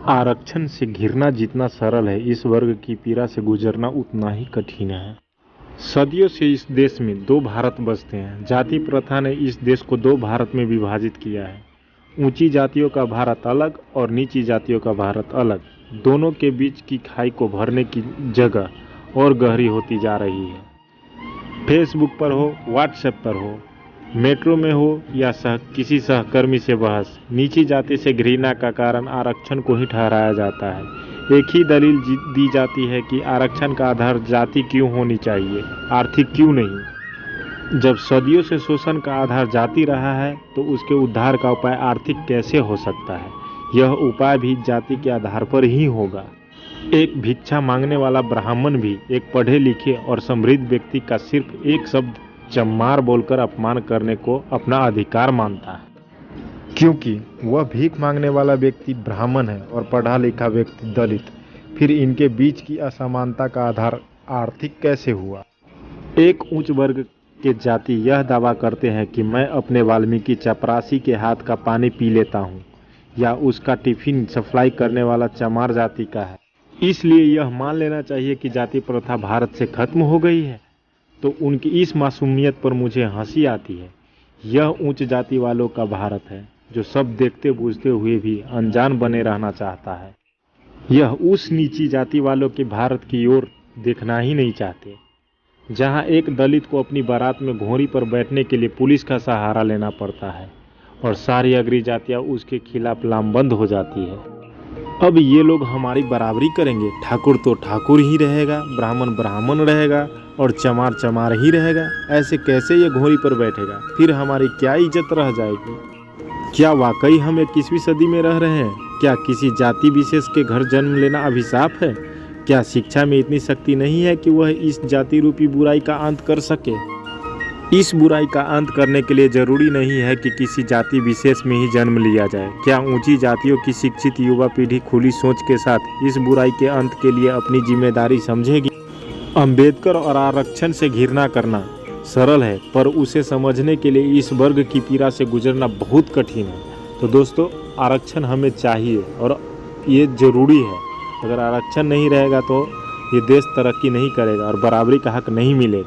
आरक्षण से घिरना जितना सरल है, इस वर्ग की पीड़ा से गुजरना उतना ही कठिन है। सदियों से इस देश में दो भारत बसते हैं। जाति प्रथा ने इस देश को दो भारत में विभाजित किया है। ऊंची जातियों का भारत अलग और नीची जातियों का भारत अलग। दोनों के बीच की खाई को भरने की जगह और गहरी होती जा रही है। फेसबुक पर हो, व्हाट्सएप पर हो, मेट्रो में हो या किसी सहकर्मी से बहस, नीची जाति से घृणा का कारण आरक्षण को ही ठहराया जाता है। एक ही दलील दी जाती है कि आरक्षण का आधार जाति क्यों होनी चाहिए, आर्थिक क्यों नहीं। जब सदियों से शोषण का आधार जाति रहा है तो उसके उद्धार का उपाय आर्थिक कैसे हो सकता है? यह उपाय भी जाति के आधार पर ही होगा। एक भिक्षा मांगने वाला ब्राह्मण भी एक पढ़े लिखे और समृद्ध व्यक्ति का सिर्फ एक शब्द चम्मार बोलकर अपमान करने को अपना अधिकार मानता है, क्योंकि वह भीख मांगने वाला व्यक्ति ब्राह्मण है और पढ़ा लिखा व्यक्ति दलित। फिर इनके बीच की असमानता का आधार आर्थिक कैसे हुआ? एक उच्च वर्ग के जाति यह दावा करते हैं कि मैं अपने वाल्मीकि चपरासी के हाथ का पानी पी लेता हूँ, या उसका टिफिन सप्लाई करने वाला चमार जाति का है, इसलिए यह मान लेना चाहिए कि जाति प्रथा भारत से खत्म हो गई है। तो उनकी इस मासूमियत पर मुझे हंसी आती है। यह उच्च जाति वालों का भारत है जो सब देखते बूझते हुए भी अनजान बने रहना चाहता है। यह उस नीची जाति वालों के भारत की ओर देखना ही नहीं चाहते, जहां एक दलित को अपनी बारात में घोड़ी पर बैठने के लिए पुलिस का सहारा लेना पड़ता है और सारी अग्री जातियां उसके खिलाफ लामबंद हो जाती है। अब ये लोग हमारी बराबरी करेंगे। ठाकुर तो ठाकुर ही रहेगा, ब्राह्मण ब्राह्मण रहेगा और चमार चमार ही रहेगा। ऐसे कैसे ये घोड़ी पर बैठेगा? फिर हमारी क्या इज्जत रह जाएगी? क्या वाकई हम 21वीं सदी में रह रहे हैं? क्या किसी जाति विशेष के घर जन्म लेना अभिशाप है? क्या शिक्षा में इतनी शक्ति नहीं है कि वह इस जाति रूपी बुराई का अंत कर सके? इस बुराई का अंत करने के लिए जरूरी नहीं है कि किसी जाति विशेष में ही जन्म लिया जाए। क्या ऊंची जातियों की शिक्षित युवा पीढ़ी खुली सोच के साथ इस बुराई के अंत के लिए अपनी जिम्मेदारी समझेगी? अंबेडकर और आरक्षण से घृणा करना सरल है, पर उसे समझने के लिए इस वर्ग की पीड़ा से गुजरना बहुत कठिन है। तो दोस्तों, आरक्षण हमें चाहिए और ये ज़रूरी है। अगर आरक्षण नहीं रहेगा तो ये देश तरक्की नहीं करेगा और बराबरी का हक नहीं मिलेगा।